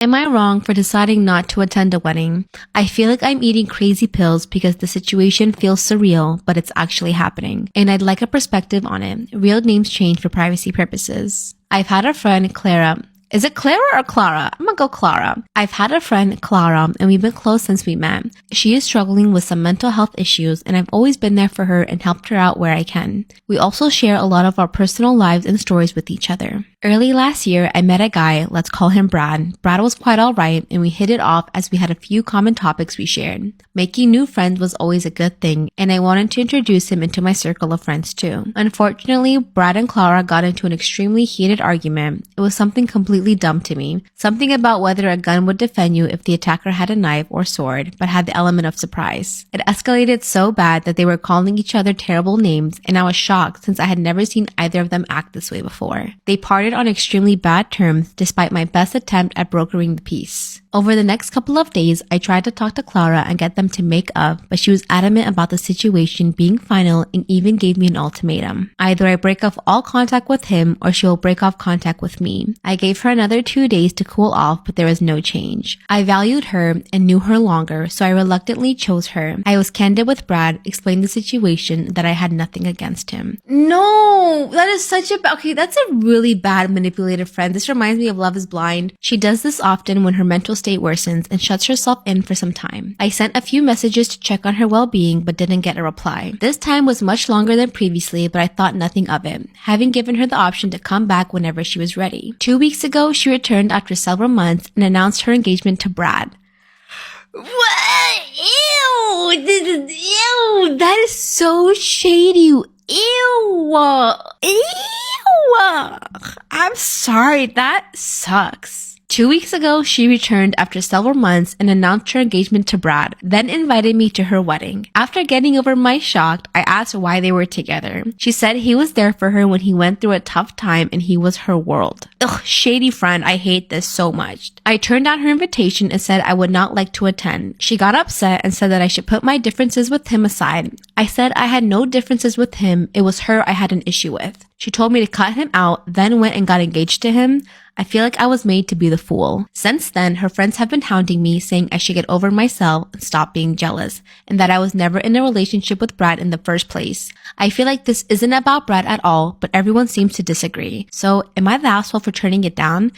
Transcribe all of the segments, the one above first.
Am I wrong for deciding not to attend a wedding? I feel like I'm eating crazy pills because the situation feels surreal, but it's actually happening. And I'd like a perspective on it. Real names change for privacy purposes. I've had a friend, Clara. Is it Clara or Clara? I'm gonna go Clara. I've had a friend, Clara, and we've been close since we met. She is struggling with some mental health issues, and I've always been there for her and helped her out where I can. We also share a lot of our personal lives and stories with each other. Early last year, I met a guy, let's call him Brad. Brad was quite alright, and we hit it off as we had a few common topics we shared. Making new friends was always a good thing, and I wanted to introduce him into my circle of friends too. Unfortunately, Brad and Clara got into an extremely heated argument. It was something completely dumb to me. Something about whether a gun would defend you if the attacker had a knife or sword, but had the element of surprise. It escalated so bad that they were calling each other terrible names, and I was shocked since I had never seen either of them act this way before. They parted on extremely bad terms despite my best attempt at brokering the peace. Over the next couple of days, I tried to talk to Clara and get them to make up, but she was adamant about the situation being final and even gave me an ultimatum. Either I break off all contact with him or she will break off contact with me. I gave her another 2 days to cool off, but there was no change. I valued her and knew her longer, so I reluctantly chose her. I was candid with Brad, explained the situation, that I had nothing against him. No, that is such a okay, that's a really bad manipulative friend. This reminds me of Love is Blind. She does this often when her mental state worsens and shuts herself in for some time. I sent a few messages to check on her well-being but didn't get a reply. This time was much longer than previously, but I thought nothing of it, having given her the option to come back whenever she was ready. 2 weeks ago, she returned after several months and announced her engagement to Brad. What? Ew! Ew! That is so shady. Ew! Ew! I'm sorry, that sucks. 2 weeks ago, she returned after several months and announced her engagement to Brad, then invited me to her wedding. After getting over my shock, I asked why they were together. She said he was there for her when he went through a tough time and he was her world. Ugh, shady friend, I hate this so much. I turned down her invitation and said I would not like to attend. She got upset and said that I should put my differences with him aside. I said I had no differences with him, it was her I had an issue with. She told me to cut him out, then went and got engaged to him. I feel like I was made to be the fool. Since then, her friends have been hounding me, saying I should get over myself and stop being jealous, and that I was never in a relationship with Brad in the first place. I feel like this isn't about Brad at all, but everyone seems to disagree. So, am I the asshole for turning it down?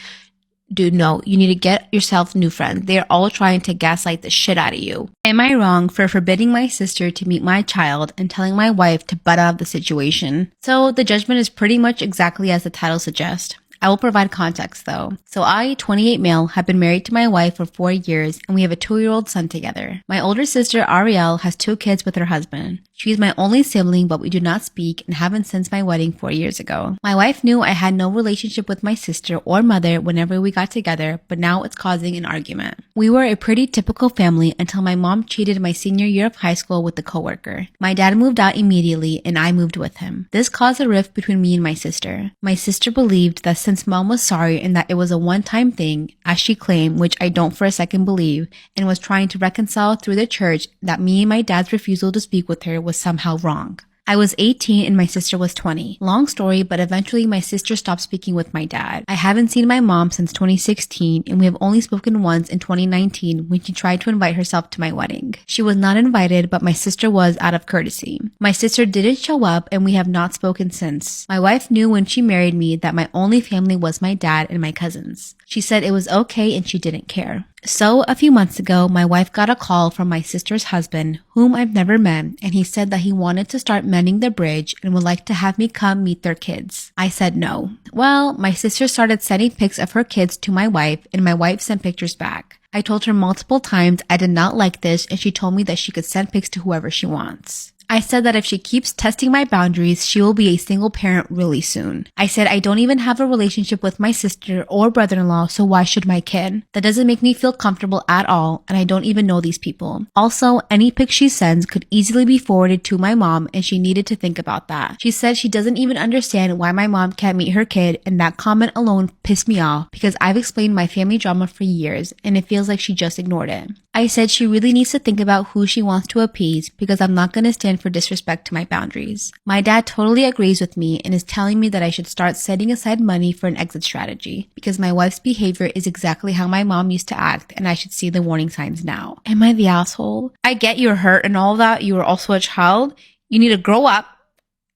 Dude, no, you need to get yourself new friends. They are all trying to gaslight the shit out of you. Am I wrong for forbidding my sister to meet my child and telling my wife to butt out of the situation? So the judgment is pretty much exactly as the title suggests. I will provide context though. So I, 28 male, have been married to my wife for 4 years and we have a 2-year-old son together. My older sister, Ariel, has 2 kids with her husband. She is my only sibling, but we do not speak and haven't since my wedding 4 years ago. My wife knew I had no relationship with my sister or mother whenever we got together, but now it's causing an argument. We were a pretty typical family until my mom cheated my senior year of high school with a coworker. My dad moved out immediately and I moved with him. This caused a rift between me and my sister. My sister believed that since mom was sorry and that it was a one-time thing, as she claimed, which I don't for a second believe, and was trying to reconcile through the church, that me and my dad's refusal to speak with her was somehow wrong. I was 18 and my sister was 20. Long story, but eventually my sister stopped speaking with my dad. I haven't seen my mom since 2016 and we have only spoken once in 2019 when she tried to invite herself to my wedding. She was not invited, but my sister was out of courtesy. My sister didn't show up and we have not spoken since. My wife knew when she married me that my only family was my dad and my cousins. She said it was okay and she didn't care. So, a few months ago, my wife got a call from my sister's husband, whom I've never met, and he said that he wanted to start mending the bridge and would like to have me come meet their kids. I said no. Well, my sister started sending pics of her kids to my wife, and my wife sent pictures back. I told her multiple times I did not like this, and she told me that she could send pics to whoever she wants. I said that if she keeps testing my boundaries, she will be a single parent really soon. I said I don't even have a relationship with my sister or brother-in-law, so why should my kid? That doesn't make me feel comfortable at all, and I don't even know these people. Also, any pic she sends could easily be forwarded to my mom, and she needed to think about that. She said she doesn't even understand why my mom can't meet her kid, and that comment alone pissed me off because I've explained my family drama for years, and it feels like she just ignored it. I said she really needs to think about who she wants to appease because I'm not going to stand for disrespect to my boundaries. My dad totally agrees with me and is telling me that I should start setting aside money for an exit strategy because my wife's behavior is exactly how my mom used to act and I should see the warning signs now. Am I the asshole? I get you're hurt and all that. You were also a child. You need to grow up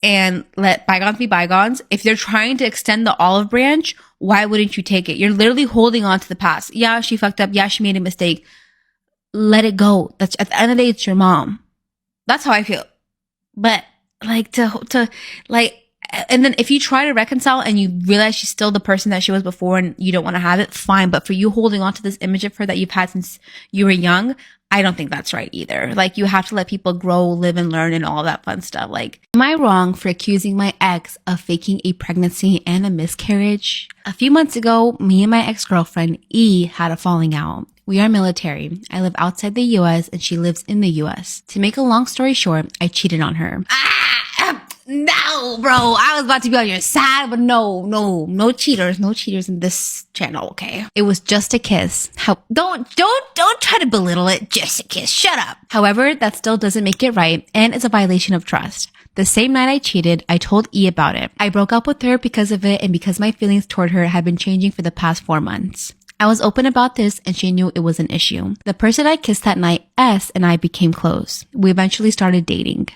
and let bygones be bygones. If they're trying to extend the olive branch, why wouldn't you take it? You're literally holding on to the past. Yeah, she fucked up. Yeah, she made a mistake. Let it go. That's at the end of the day, it's your mom. That's how I feel. But like to like, and then if you try to reconcile and you realize she's still the person that she was before and you don't want to have it, fine. But for you holding on to this image of her that you've had since you were young, I don't think that's right either. Like, you have to let people grow, live, and learn and all that fun stuff. Like, am I wrong for accusing my ex of faking a pregnancy and a miscarriage? A few months ago, me and my ex-girlfriend E had a falling out. We are military. I live outside the US and she lives in the US. To make a long story short, I cheated on her. No, bro. I was about to be on your side, but no cheaters. No cheaters in this channel, okay? It was just a kiss. Don't try to belittle it. Just a kiss. Shut up. However, that still doesn't make it right and it's a violation of trust. The same night I cheated, I told E about it. I broke up with her because of it and because my feelings toward her had been changing for the past 4 months. I was open about this and she knew it was an issue. The person I kissed that night, S, and I became close. We eventually started dating.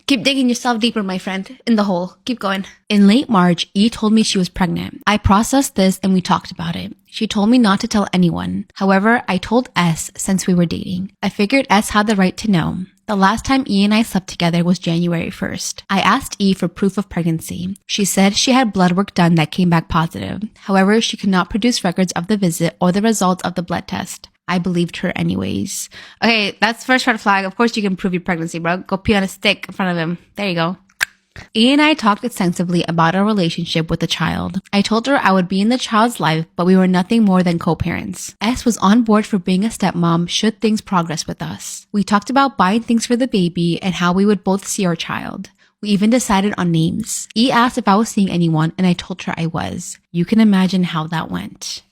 Keep digging yourself deeper, my friend. In the hole. Keep going. In late March, E told me she was pregnant. I processed this and we talked about it. She told me not to tell anyone. However, I told S since we were dating. I figured S had the right to know. The last time E and I slept together was January 1st. I asked E for proof of pregnancy. She said she had blood work done that came back positive. However, she could not produce records of the visit or the results of the blood test. I believed her anyways. Okay, that's first red flag. Of course you can prove your pregnancy, bro. Go pee on a stick in front of him. There you go. E and I talked extensively about our relationship with the child. I told her I would be in the child's life, but we were nothing more than co-parents. S was on board for being a stepmom should things progress with us. We talked about buying things for the baby and how we would both see our child. We even decided on names. E asked if I was seeing anyone and I told her I was. You can imagine how that went.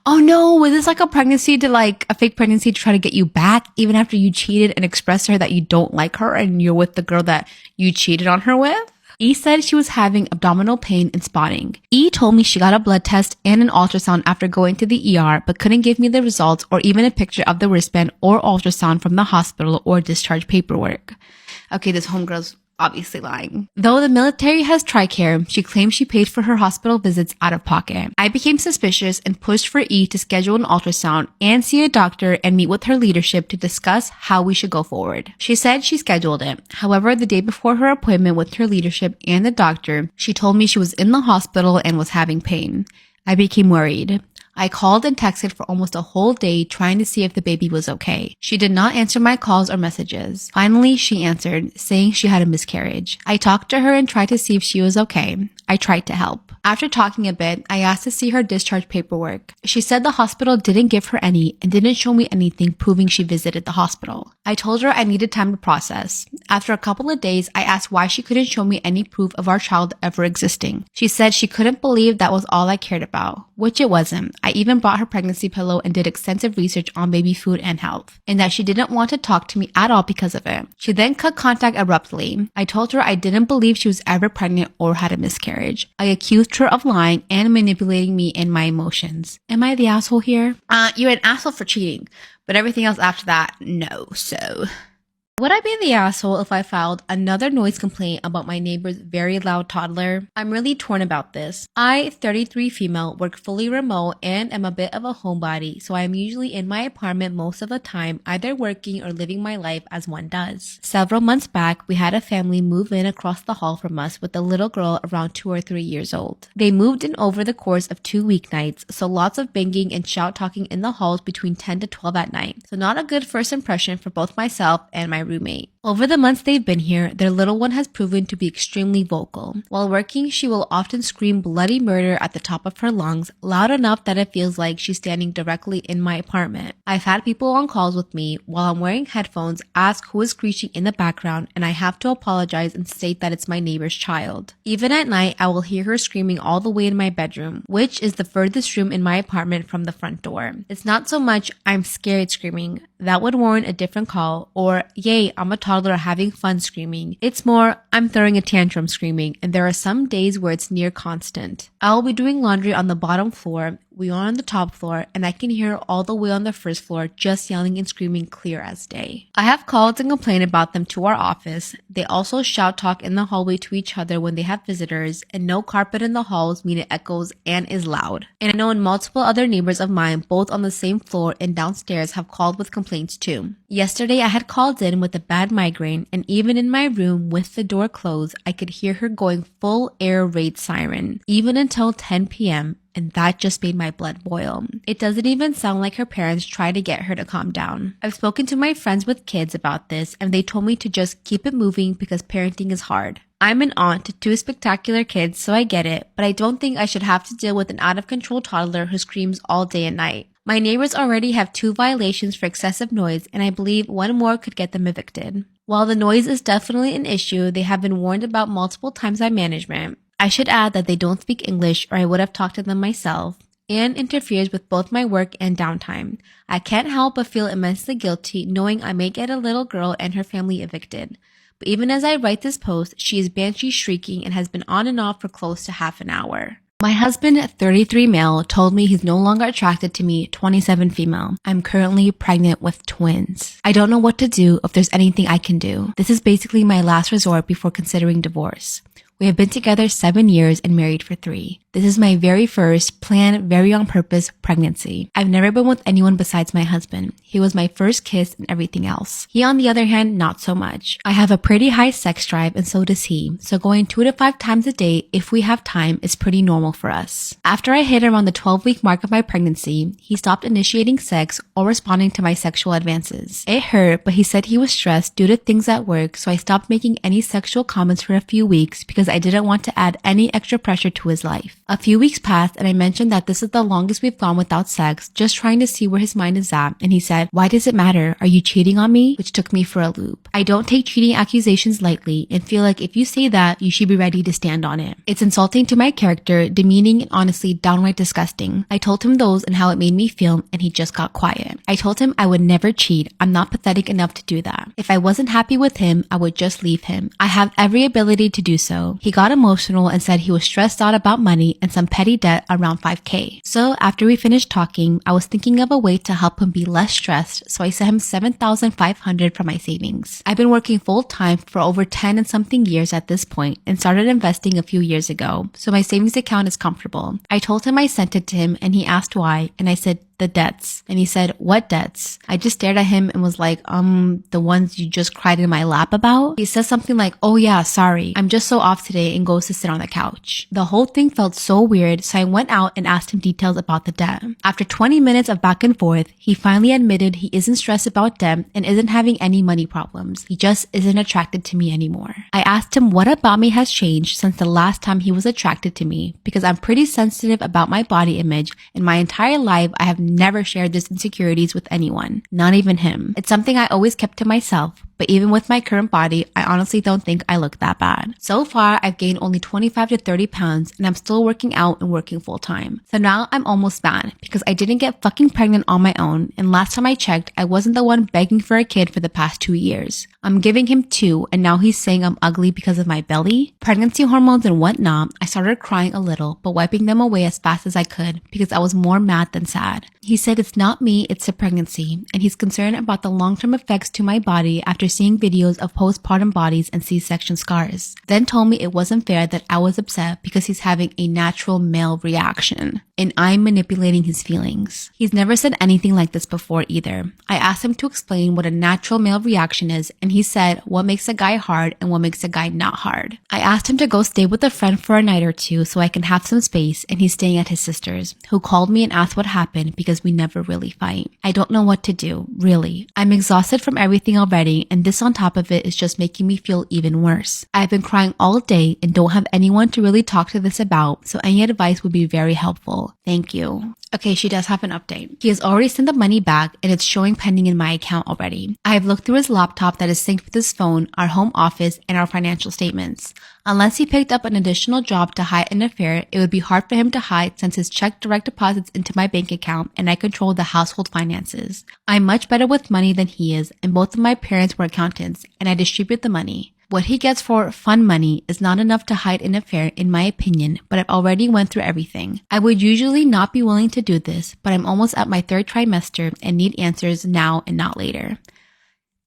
Oh no, was this like a pregnancy to like a fake pregnancy to try to get you back even after you cheated and expressed to her that you don't like her and you're with the girl that you cheated on her with? E said she was having abdominal pain and spotting. E told me she got a blood test and an ultrasound after going to the ER but couldn't give me the results or even a picture of the wristband or ultrasound from the hospital or discharge paperwork. Okay, this homegirl's obviously lying. Though the military has TRICARE, she claims she paid for her hospital visits out of pocket. I became suspicious and pushed for E to schedule an ultrasound and see a doctor and meet with her leadership to discuss how we should go forward. She said she scheduled it. However, the day before her appointment with her leadership and the doctor, she told me she was in the hospital and was having pain. I became worried. I called and texted for almost a whole day trying to see if the baby was okay. She did not answer my calls or messages. Finally, she answered, saying she had a miscarriage. I talked to her and tried to see if she was okay. I tried to help. After talking a bit, I asked to see her discharge paperwork. She said the hospital didn't give her any and didn't show me anything proving she visited the hospital. I told her I needed time to process. After a couple of days, I asked why she couldn't show me any proof of our child ever existing. She said she couldn't believe that was all I cared about, which it wasn't. I even bought her pregnancy pillow and did extensive research on baby food and health, and that she didn't want to talk to me at all because of it. She then cut contact abruptly. I told her I didn't believe she was ever pregnant or had a miscarriage. I accused her of lying and manipulating me and my emotions. Am I the asshole here? You're an asshole for cheating, but everything else after that, no. So would I be the asshole if I filed another noise complaint about my neighbor's very loud toddler? I'm really torn about this. I, 33 female, work fully remote and am a bit of a homebody, so I'm usually in my apartment most of the time, either working or living my life as one does. Several months back, we had a family move in across the hall from us with a little girl around 2 or 3 years old. They moved in over the course of 2 weeknights, so lots of banging and shout talking in the halls between 10 to 12 at night. So not a good first impression for both myself and my roommate. Over the months they've been here, their little one has proven to be extremely vocal. While working, she will often scream bloody murder at the top of her lungs, loud enough that it feels like she's standing directly in my apartment. I've had people on calls with me while I'm wearing headphones ask who is screeching in the background, and I have to apologize and state that it's my neighbor's child. Even at night, I will hear her screaming all the way in my bedroom, which is the furthest room in my apartment from the front door. It's not so much I'm scared screaming. That would warrant a different call, or yay, I'm a toddler toddler having fun screaming. It's more, I'm throwing a tantrum screaming, and there are some days where it's near constant. I'll be doing laundry on the bottom floor, we are on the top floor, and I can hear her all the way on the first floor just yelling and screaming clear as day. I have called and complained about them to our office. They also shout talk in the hallway to each other when they have visitors, and no carpet in the halls mean it echoes and is loud. And I know multiple other neighbors of mine, both on the same floor and downstairs, have called with complaints too. Yesterday I had called in with a bad migraine, and even in my room with the door closed, I could hear her going full air raid siren, even until 10 p.m., and that just made my blood boil. It doesn't even sound like her parents try to get her to calm down. I've spoken to my friends with kids about this, and they told me to just keep it moving because parenting is hard. I'm an aunt to 2 spectacular kids, so I get it, but I don't think I should have to deal with an out-of-control toddler who screams all day and night. My neighbors already have 2 violations for excessive noise, and I believe 1 more could get them evicted. While the noise is definitely an issue, they have been warned about multiple times by management. I should add that they don't speak English, or I would have talked to them myself, and interferes with both my work and downtime. I can't help but feel immensely guilty knowing I may get a little girl and her family evicted. But even as I write this post, she is banshee shrieking and has been on and off for close to half an hour. My husband, 33 male, told me he's no longer attracted to me, 27 female. I'm currently pregnant with twins. I don't know what to do, if there's anything I can do. This is basically my last resort before considering divorce. We have been together 7 years and married for 3. This is my very first, planned, very on purpose pregnancy. I've never been with anyone besides my husband. He was my first kiss and everything else. He, on the other hand, not so much. I have a pretty high sex drive and so does he. So going 2 to 5 times a day, if we have time, is pretty normal for us. After I hit around the 12-week mark of my pregnancy, he stopped initiating sex or responding to my sexual advances. It hurt, but he said he was stressed due to things at work, so I stopped making any sexual comments for a few weeks because I didn't want to add any extra pressure to his life. A few weeks passed and I mentioned that this is the longest we've gone without sex, just trying to see where his mind is at, and he said, "Why does it matter? Are you cheating on me?" Which took me for a loop. I don't take cheating accusations lightly and feel like if you say that, you should be ready to stand on it. It's insulting to my character, demeaning, and honestly downright disgusting. I told him those and how it made me feel, and he just got quiet. I told him I would never cheat. I'm not pathetic enough to do that. If I wasn't happy with him, I would just leave him. I have every ability to do so. He got emotional and said he was stressed out about money and some petty debt around $5,000. So after we finished talking, I was thinking of a way to help him be less stressed, so I sent him $7,500 from my savings. I've been working full-time for over 10 and something years at this point and started investing a few years ago, so my savings account is comfortable. I told him I sent it to him and he asked why, and I said, "The debts." And he said, "What debts?" I just stared at him and was like, the ones you just cried in my lap about? He says something like, "Oh yeah, sorry. I'm just so off today," and goes to sit on the couch. The whole thing felt so weird, so I went out and asked him details about the debt. After 20 minutes of back and forth, he finally admitted he isn't stressed about debt and isn't having any money problems. He just isn't attracted to me anymore. I asked him what about me has changed since the last time he was attracted to me, because I'm pretty sensitive about my body image, and my entire life I have never shared these insecurities with anyone, not even him. It's something I always kept to myself, but even with my current body, I honestly don't think I look that bad. So far, I've gained only 25 to 30 pounds and I'm still working out and working full time. So now I'm almost mad because I didn't get fucking pregnant on my own, and last time I checked, I wasn't the one begging for a kid for the past 2 years. I'm giving him 2 and now he's saying I'm ugly because of my belly? Pregnancy hormones and whatnot. I started crying a little, but wiping them away as fast as I could because I was more mad than sad. He said it's not me, it's the pregnancy, and he's concerned about the long-term effects to my body after seeing videos of postpartum bodies and C-section scars. Then told me it wasn't fair that I was upset because he's having a natural male reaction, and I'm manipulating his feelings. He's never said anything like this before either. I asked him to explain what a natural male reaction is, and he said what makes a guy hard and what makes a guy not hard. I asked him to go stay with a friend for a night or 2 so I can have some space, and he's staying at his sister's, who called me and asked what happened because we never really fight. I don't know what to do, really. I'm exhausted from everything already, and this on top of it is just making me feel even worse. I've been crying all day and don't have anyone to really talk to this about, so any advice would be very helpful. Thank you. Okay, she does have an update. He has already sent the money back and it's showing pending in my account already. I have looked through his laptop that is synced with his phone, our home office, and our financial statements. Unless he picked up an additional job to hide an affair, it would be hard for him to hide since his check direct deposits into my bank account and I control the household finances. I'm much better with money than he is, and both of my parents were for accountants, and I distribute the money. What he gets for fun money is not enough to hide an affair in my opinion, but I've already went through everything. I would usually not be willing to do this, but I'm almost at my 3rd trimester and need answers now and not later.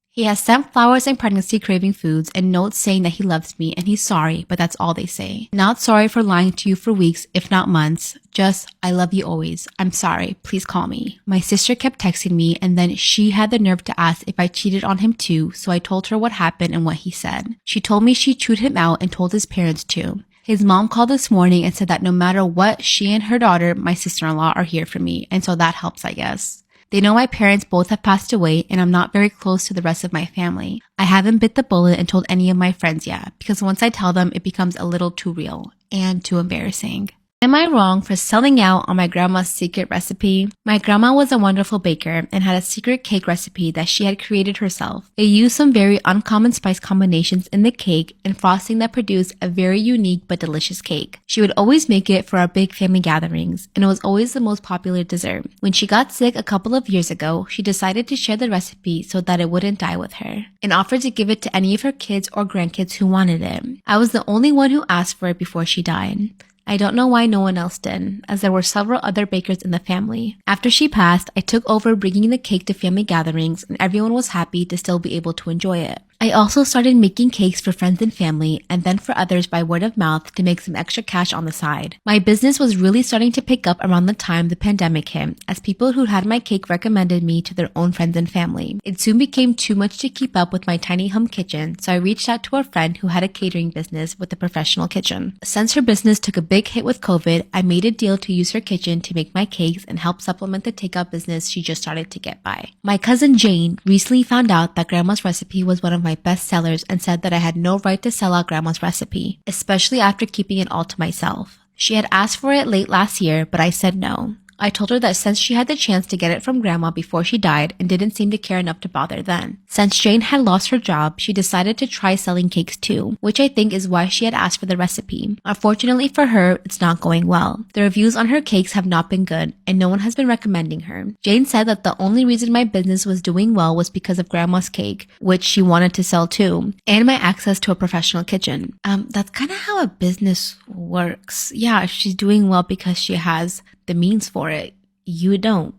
He has sent flowers and pregnancy craving foods and notes saying that he loves me and he's sorry, but that's all they say. Not sorry for lying to you for weeks, if not months. Just, I love you always. I'm sorry. Please call me. My sister kept texting me and then she had the nerve to ask if I cheated on him too, so I told her what happened and what he said. She told me she chewed him out and told his parents too. His mom called this morning and said that no matter what, she and her daughter, my sister-in-law, are here for me, and so that helps, I guess. They know my parents both have passed away and I'm not very close to the rest of my family. I haven't bit the bullet and told any of my friends yet because once I tell them, it becomes a little too real and too embarrassing. Am I wrong for selling out on my grandma's secret recipe? My grandma was a wonderful baker and had a secret cake recipe that she had created herself. It used some very uncommon spice combinations in the cake and frosting that produced a very unique but delicious cake. She would always make it for our big family gatherings, and it was always the most popular dessert. When she got sick a couple of years ago, she decided to share the recipe so that it wouldn't die with her, and offered to give it to any of her kids or grandkids who wanted it. I was the only one who asked for it before she died. I don't know why no one else did, as there were several other bakers in the family. After she passed, I took over bringing the cake to family gatherings and everyone was happy to still be able to enjoy it. I also started making cakes for friends and family and then for others by word of mouth to make some extra cash on the side. My business was really starting to pick up around the time the pandemic hit, as people who had my cake recommended me to their own friends and family. It soon became too much to keep up with my tiny home kitchen, so I reached out to a friend who had a catering business with a professional kitchen. Since her business took a big hit with COVID, I made a deal to use her kitchen to make my cakes and help supplement the takeout business she just started to get by. My cousin Jane recently found out that Grandma's recipe was one of my best sellers and said that I had no right to sell out Grandma's recipe, especially after keeping it all to myself. She had asked for it late last year, but I said no. I told her that since she had the chance to get it from Grandma before she died and didn't seem to care enough to bother then. Since Jane had lost her job, she decided to try selling cakes too, which I think is why she had asked for the recipe. Unfortunately for her, it's not going well. The reviews on her cakes have not been good, and no one has been recommending her. Jane said that the only reason my business was doing well was because of Grandma's cake, which she wanted to sell too, and my access to a professional kitchen. That's kind of how a business works. Yeah, she's doing well because she has the means for it. You don't.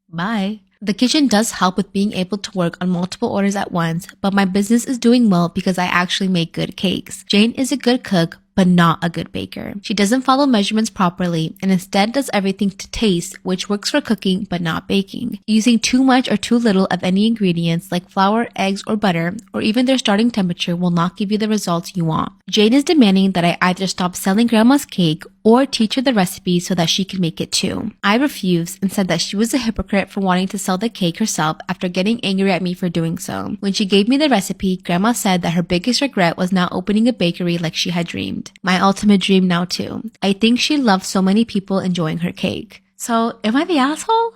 Bye. The kitchen does help with being able to work on multiple orders at once, but my business is doing well because I actually make good cakes. Jane is a good cook, but not a good baker. She doesn't follow measurements properly and instead does everything to taste, which works for cooking but not baking. Using too much or too little of any ingredients like flour, eggs, or butter, or even their starting temperature will not give you the results you want. Jane is demanding that I either stop selling Grandma's cake or teach her the recipe so that she can make it too. I refused and said that she was a hypocrite for wanting to sell the cake herself after getting angry at me for doing so. When she gave me the recipe, Grandma said that her biggest regret was not opening a bakery like she had dreamed. My ultimate dream now too. I think she loves so many people enjoying her cake. So, am I the asshole?